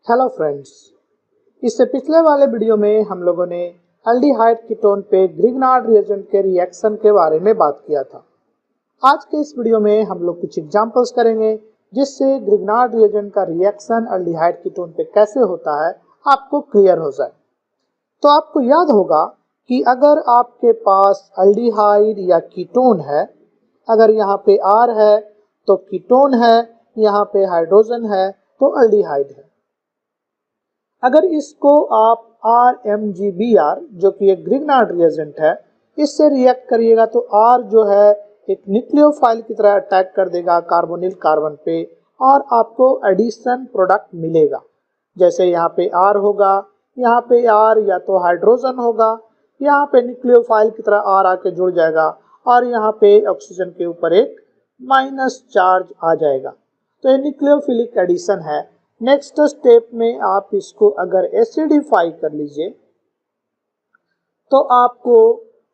Hello friends, इससे पिछले वाले वीडियो में हम लोगों ने एल्डिहाइड कीटोन पे ग्रिग्नार्ड रिएजेंट के रिएक्शन के बारे में बात किया था। आज के इस वीडियो में हम लोग कुछ एग्जांपल्स करेंगे जिससे ग्रिग्नार्ड रिएजेंट का रिएक्शन एल्डिहाइड कीटोन पे कैसे होता है आपको क्लियर हो जाए। तो आपको याद होगा कि अगर आपके पास एल्डिहाइड या कीटोन है, अगर यहाँ पे R है तो कीटोन है, यहाँ पे हाइड्रोजन है तो एल्डिहाइड है। अगर इसको आप RMGBr जो कि एक ग्रिग्नार्ड रिएजेंट है इससे रिएक्ट करिएगा तो R जो है एक न्यूक्लियोफाइल की तरह अटैक कर देगा कार्बोनिल कार्बन पे और आपको एडिशन प्रोडक्ट मिलेगा। जैसे यहाँ पे R होगा, यहाँ पे R या तो हाइड्रोजन होगा, यहाँ पे न्यूक्लियोफाइल की तरह R आके जुड़ जाएगा और यहाँ पे ऑक्सीजन के ऊपर एक माइनस चार्ज आ जाएगा। तो ये न्यूक्लियोफिलिक एडिशन है। नेक्स्ट स्टेप में आप इसको अगर एसिडिफाई कर लीजिए तो आपको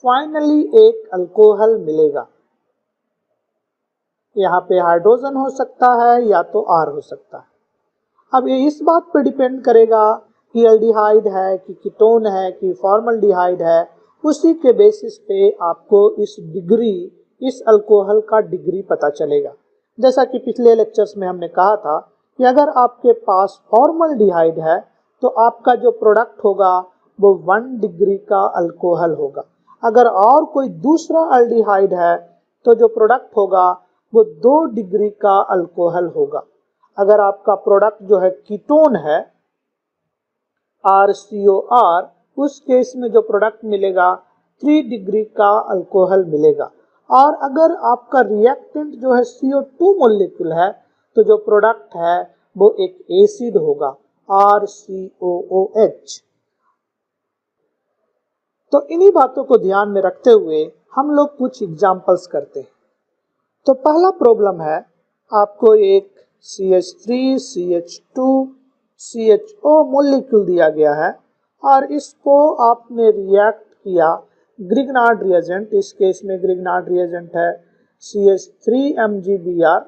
फाइनली एक अल्कोहल मिलेगा। यहाँ पे हाइड्रोजन हो सकता है या तो R हो सकता है। अब ये इस बात पे डिपेंड करेगा कि एल्डिहाइड है कि कीटोन है कि फॉर्मल्डिहाइड है। उसी के बेसिस पे आपको इस डिग्री, इस अल्कोहल का डिग्री पता चलेगा। जैसा कि पिछले लेक्चर्स में हमने कहा था कि अगर आपके पास फॉर्मल्डिहाइड है तो आपका जो प्रोडक्ट होगा वो 1 डिग्री का अल्कोहल होगा। अगर और कोई दूसरा एल्डिहाइड है तो जो प्रोडक्ट होगा वो 2 डिग्री का अल्कोहल होगा। अगर आपका प्रोडक्ट जो है कीटोन है RCOR, उस केस में जो प्रोडक्ट मिलेगा 3 डिग्री का अल्कोहल मिलेगा। और अगर आपका रिएक्टेंट जो है CO2 मॉलिक्यूल है तो जो प्रोडक्ट है वो एक एसिड होगा RCOOH। तो इन्हीं बातों को ध्यान में रखते हुए हम लोग कुछ एग्जांपल्स करते हैं। तो पहला प्रॉब्लम है, आपको एक CH3CH2CHO मॉलिक्यूल दिया गया है और इसको आपने रिएक्ट किया ग्रिग्नार्ड रिएजेंट, इस केस में ग्रिग्नार्ड रिएजेंट है CH3MgBr,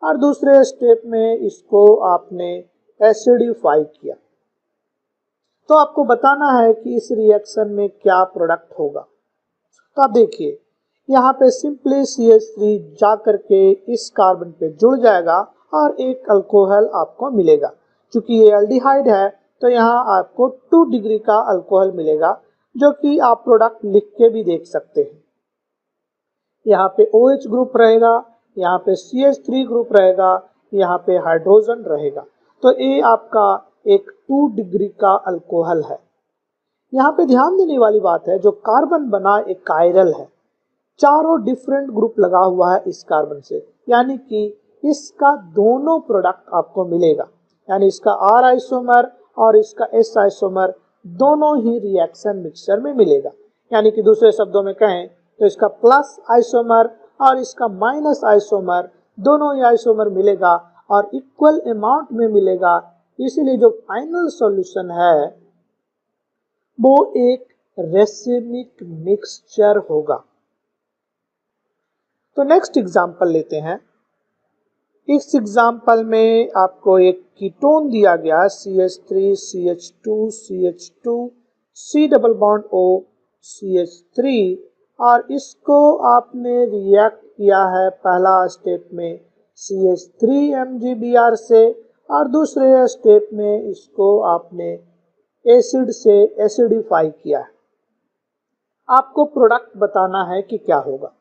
और दूसरे स्टेप में इसको आपने एसिडिफाई किया। तो आपको बताना है कि इस रिएक्शन में क्या प्रोडक्ट होगा। तो आप देखिए यहाँ पे सिंपली CH3 जा करके इस कार्बन पे जुड़ जाएगा और एक अल्कोहल आपको मिलेगा। चूंकि ये एल्डिहाइड है तो यहाँ आपको 2 डिग्री का अल्कोहल मिलेगा, जो कि आप प्रोडक्ट लिख के भी देख सकते हैं। यहाँ पे OH ग्रुप रहेगा, यहाँ पे CH3 ग्रुप रहेगा, यहाँ पे हाइड्रोजन रहेगा। तो ये आपका एक 2 डिग्री का अल्कोहल है। यहाँ पे ध्यान देने वाली बात है, जो कार्बन बना एक कायरल है, चारों डिफरेंट ग्रुप लगा हुआ है इस कार्बन से, यानी कि इसका दोनों प्रोडक्ट आपको मिलेगा। यानी इसका R आइसोमर और इसका S आइसोमर दोनों ही रिएक्शन मिक्सचर में मिलेगा। यानी कि दूसरे शब्दों में कहें तो इसका प्लस आइसोमर और इसका माइनस आइसोमर दोनों ही आइसोमर मिलेगा और इक्वल अमाउंट में मिलेगा। इसीलिए जो फाइनल सॉल्यूशन है वो एक रेसिमिक मिक्सचर होगा। तो नेक्स्ट एग्जांपल लेते हैं। इस एग्जांपल में आपको एक कीटोन दिया गया CH3CH2CH2 C double bond O CH3, और इसको आपने रिएक्ट किया है पहला स्टेप में CH3MgBr से और दूसरे स्टेप में इसको आपने एसिड से एसिडिफाई किया है। आपको प्रोडक्ट बताना है कि क्या होगा।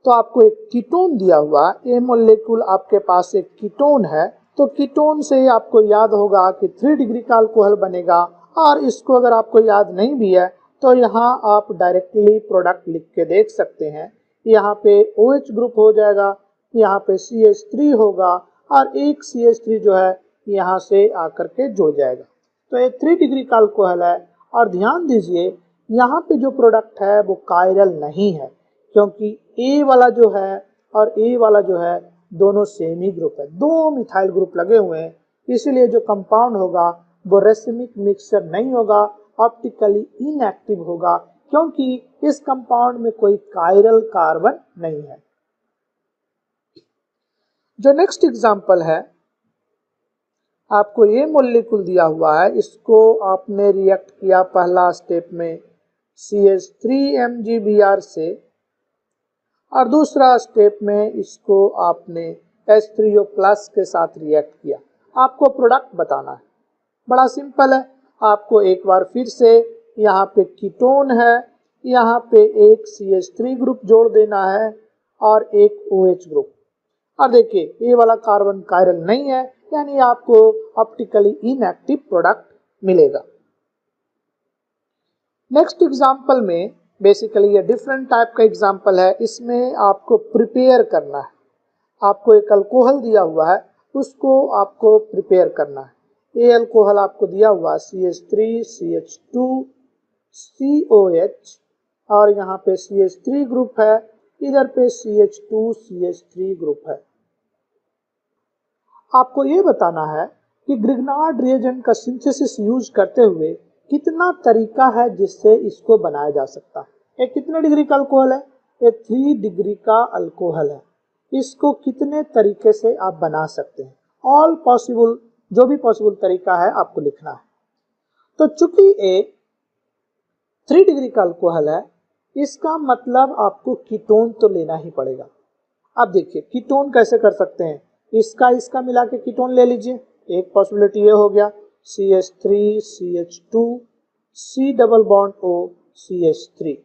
तो आपको एक कीटोन दिया हुआ, ये मॉलिक्यूल आपके पास एक कीटोन है, तो कीटोन से आपको याद होगा कि 3 डिग्री का अल्कोहल बनेगा। और इसको अगर आपको याद नहीं भी है तो यहाँ आप डायरेक्टली प्रोडक्ट लिख के देख सकते हैं। यहाँ पे OH ग्रुप हो जाएगा, यहाँ पे CH3 होगा और एक CH3 जो है यहाँ से आकर के जुड़ जाएगा। तो ये 3 डिग्री का अल्कोहल है। और ध्यान दीजिए यहाँ पे जो प्रोडक्ट है वो कायरल नहीं है, क्योंकि A वाला जो है और A वाला जो है दोनों सेम ही ग्रुप है, 2 मिथाइल ग्रुप लगे हुए हैं। इसीलिए जो कंपाउंड होगा वो रेसिमिक मिक्सचर नहीं होगा, ऑप्टिकली इनएक्टिव होगा, क्योंकि इस कंपाउंड में कोई कायरल कार्बन नहीं है। जो नेक्स्ट एग्जांपल है, आपको ये मॉलिक्यूल दिया हुआ है, इसको आपने रिएक्ट किया पहला स्टेप में CH3MgBr से, और दूसरा स्टेप में इसको आपने H3O प्लस के साथ रिएक्ट किया। आपको प्रोडक्ट बताना है, बड़ा सिंपल है। आपको एक बार फिर से यहाँ पे कीटोन है, यहाँ पे एक CH3 ग्रुप जोड़ देना है और एक OH ग्रुप। और देखिए ये वाला कार्बन कायरल नहीं है, यानी आपको ऑप्टिकली इनएक्टिव प्रोडक्ट मिलेगा। नेक्स्ट एग्जांपल में बेसिकली ये डिफरेंट टाइप का एग्जांपल है, इसमें आपको प्रिपेयर करना है। आपको एक अल्कोहल दिया हुआ है, उसको आपको प्रिपेयर करना है। ये अल्कोहल आपको दिया हुआ CH3CH2COH और यहाँ पे CH3 ग्रुप है, इधर पे CH2CH3 ग्रुप है। आपको ये बताना है कि ग्रिग्नार्ड रिएजेंट का सिंथेसिस यूज करते हुए कितना तरीका है जिससे इसको बनाया जा सकता है। ये कितने डिग्री का अल्कोहल है? ये 3 डिग्री का अल्कोहल है। इसको कितने तरीके से आप बना सकते हैं, ऑल पॉसिबल, जो भी पॉसिबल तरीका है आपको लिखना है। तो चूंकि ये 3 डिग्री का अल्कोहल है, इसका मतलब आपको कीटोन तो लेना ही पड़ेगा। अब देखिए कीटोन कैसे कर सकते हैं, इसका मिला के कीटोन ले लीजिए। एक पॉसिबिलिटी ये हो गया CH3CH2 C double bond O CH3,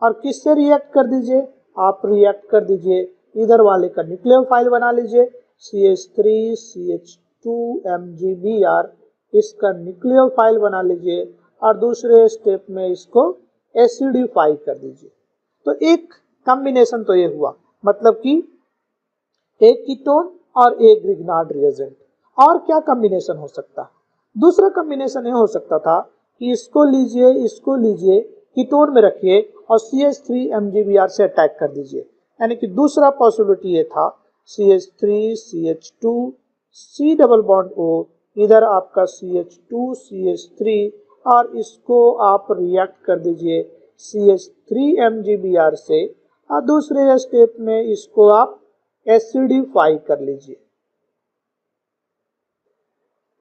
और किससे रिएक्ट कर दीजिए, आप रिएक्ट कर दीजिए इधर वाले का न्यूक्लियोफाइल बना लीजिए CH3CH2MgBr, इसका न्यूक्लियोफाइल बना लीजिए और दूसरे स्टेप में इसको एसिडिफाई कर दीजिए। तो एक कॉम्बिनेशन तो ये हुआ, मतलब कि एक कीटोन और एक ग्रिग्नार्ड रिएजेंट। और क्या कॉम्बिनेशन हो सकता है? दूसरा कॉम्बिनेशन ये हो सकता था कि इसको लीजिए कीटोन में रखिए और CH3MgBr से अटैक कर दीजिए। यानी कि दूसरा पॉसिबिलिटी ये था CH3CH2 C double bond O, इधर आपका CH2CH3, और इसको आप रिएक्ट कर दीजिए CH3MgBr से, और दूसरे स्टेप में इसको आप एसिडिफाई कर लीजिए।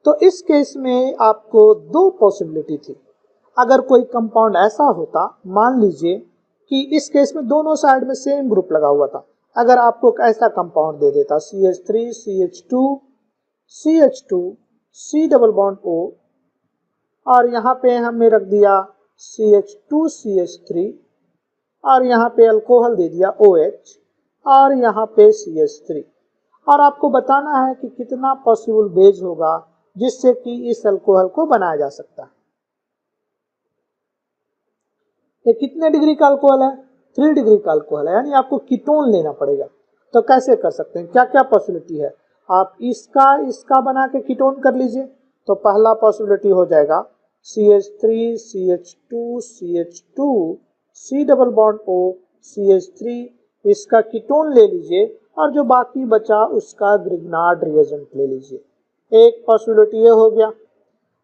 तो इस केस में आपको 2 पॉसिबिलिटी थी। अगर कोई कंपाउंड ऐसा होता, मान लीजिए कि इस केस में दोनों साइड में सेम ग्रुप लगा हुआ था, अगर आपको एक ऐसा कंपाउंड दे देता CH3CH2 CH2 C double bond O, और यहाँ पे हमने रख दिया CH2CH3, और यहाँ पे अल्कोहल दे दिया OH, और यहाँ पे CH3, और आपको बताना है कि कितना पॉसिबल बेज होगा जिससे कि इस अल्कोहल को बनाया जा सकता है। ये कितने डिग्री का अल्कोहल है? 3 डिग्री का अल्कोहल है, यानी आपको कीटोन लेना पड़ेगा। तो कैसे कर सकते हैं, क्या क्या पॉसिबिलिटी है? आप इसका बना के कीटोन कर लीजिए। तो पहला पॉसिबिलिटी हो जाएगा CH3CH2CH2 C double bond O CH3, इसका कीटोन ले लीजिए और जो बाकी बचा उसका ग्रिग्नार्ड रिएजेंट ले लीजिए। एक पॉसिबिलिटी ये हो गया।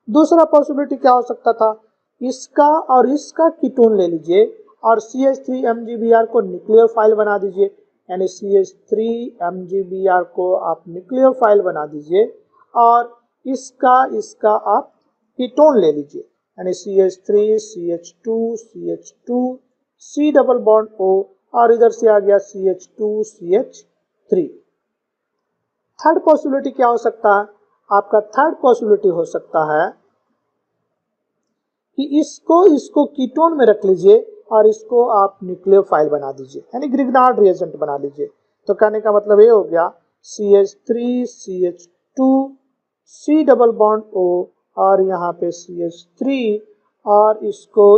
दूसरा पॉसिबिलिटी क्या हो सकता था, इसका और इसका कीटोन ले लीजिए और CH3MgBr को न्यूक्लियोफाइल बना दीजिए। यानी CH3MgBr को आप न्यूक्लियोफाइल बना दीजिए और इसका आप कीटोन ले लीजिए, यानी CH3CH2CH2 C double bond O, और इधर से आ गया CH2CH3। थर्ड पॉसिबिलिटी क्या हो सकता है? आपका थर्ड पॉसिबिलिटी हो सकता है कि इसको कीटोन में रख लीजिए और इसको आप न्यूक्लियोफाइल बना दीजिए, यानी ग्रिग्नार्ड रिएजेंट बना लीजिए। तो कहने का मतलब ये हो गया CH3CH2 C double bond O और यहाँ पे CH3, और इसको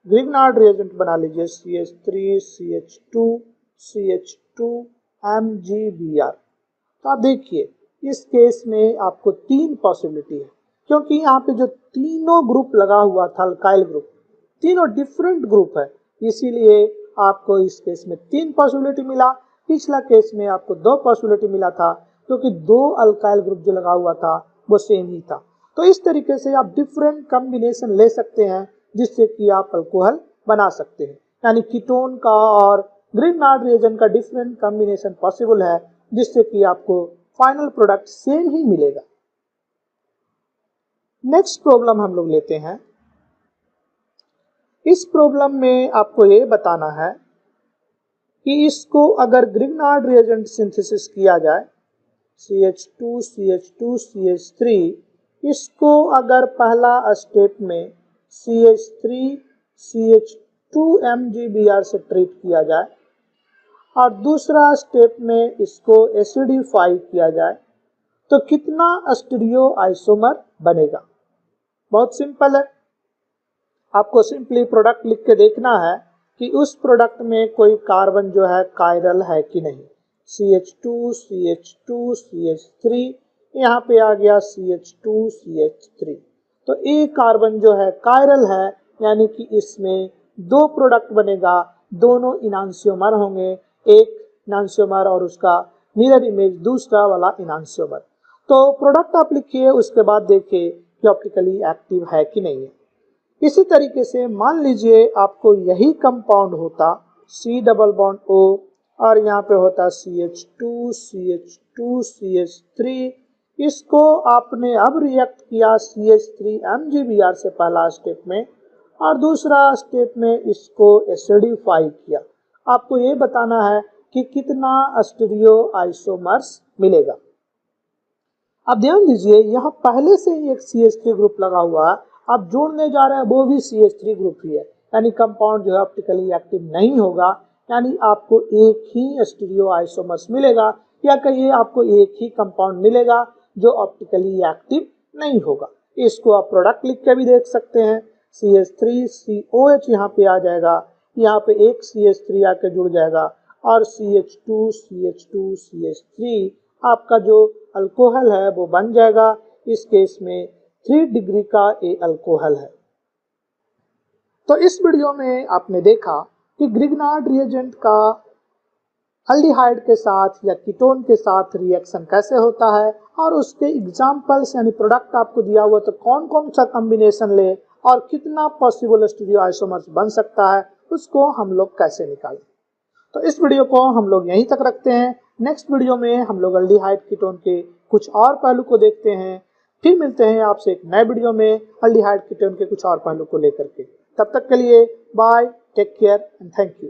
ग्रिग्नार्ड रिएजेंट बना लीजिए CH3CH2 CH2MgBr। तो आप देखिए इस केस में आपको 3 पॉसिबिलिटी है, क्योंकि यहाँ पे जो तीनों ग्रुप लगा हुआ था अल्काइल ग्रुप, तीनों डिफरेंट ग्रुप है, इसीलिए आपको इस केस में 3 पॉसिबिलिटी मिला। पिछला केस में आपको 2 पॉसिबिलिटी मिला था, क्योंकि 2 अल्काइल ग्रुप जो लगा हुआ था वो सेम ही था। तो इस तरीके से आप डिफरेंट कॉम्बिनेशन ले सकते हैं जिससे कि आप अल्कोहल बना सकते हैं। यानी कीटोन का और ग्रिग्नार्ड रिएजेंट का डिफरेंट कॉम्बिनेशन पॉसिबल है, जिससे कि आपको फाइनल प्रोडक्ट सेम ही मिलेगा। नेक्स्ट प्रॉब्लम हम लोग लेते हैं। इस प्रॉब्लम में आपको ये बताना है कि इसको अगर ग्रिग्नार्ड रिएजेंट सिंथेसिस किया जाए, CH2 CH2 CH3, इसको अगर पहला स्टेप में CH3 CH2 MgBr से ट्रीट किया जाए और दूसरा स्टेप में इसको एसिडिफाई किया जाए तो कितना स्टीरियो आइसोमर बनेगा। बहुत सिंपल है, आपको सिंपली प्रोडक्ट लिख के देखना है कि उस प्रोडक्ट में कोई कार्बन जो है कायरल है कि नहीं। CH2 CH2 CH3, यहाँ पे आ गया CH2 CH3, तो एक कार्बन जो है कायरल है, यानी कि इसमें दो प्रोडक्ट बनेगा, दोनों इनांशियोमर होंगे, एक इनांशियोमर और उसका मिरर इमेज दूसरा वाला इनांशियोमर। तो प्रोडक्ट आप लिखिए, उसके बाद देखिए कि ऑप्टिकली एक्टिव है कि नहीं है। इसी तरीके से मान लीजिए आपको यही कंपाउंड होता C डबल बॉन्ड O और यहाँ पे होता CH2 CH2 CH3, इसको आपने अब रिएक्ट किया CH3 MgBr से पहला स्टेप में और दूसरा स्टेप में इसको एसिडिफाई किया। आपको ये बताना है कि कितना स्टीरियो आइसोमर्स मिलेगा। अब ध्यान दीजिए, यहाँ पहले से ही एक CH3 ग्रुप लगा हुआ है, आप जोड़ने जा रहे हैं वो भी CH3 ग्रुप ही है, यानी कंपाउंड जो है ऑप्टिकली एक्टिव नहीं होगा, यानी आपको एक ही स्टीरियो आइसोमर्स मिलेगा, या कहिए आपको एक ही कंपाउंड मिलेगा जो ऑप्टिकली एक्टिव नहीं होगा। इसको आप प्रोडक्ट लिख के भी देख सकते हैं, CH3COH यहाँ पे आ जाएगा, यहाँ पे एक CH3 आके जुड़ जाएगा और CH2 CH2 CH3 आपका जो अल्कोहल है वो बन जाएगा। इस केस में 3 डिग्री का ए अल्कोहल है। तो इस वीडियो में आपने देखा कि ग्रिग्नार्ड रिएजेंट का अल्डिहाइड के साथ या कीटोन के साथ रिएक्शन कैसे होता है और उसके एग्जांपल्स यानी प्रोडक्ट आपको दिया हुआ तो कौन कौन सा कॉम्बिनेशन ले और कितना पॉसिबल स्टीरियो आइसोमर्स बन सकता है, उसको हम लोग कैसे निकालें। तो इस वीडियो को हम लोग यहीं तक रखते हैं। नेक्स्ट वीडियो में हम लोग अल्डिहाइड कीटोन के कुछ और पहलू को देखते हैं। फिर मिलते हैं आपसे एक नए वीडियो में अल्डिहाइड कीटोन के कुछ और पहलू को लेकर के। तब तक के लिए bye, take care and thank you.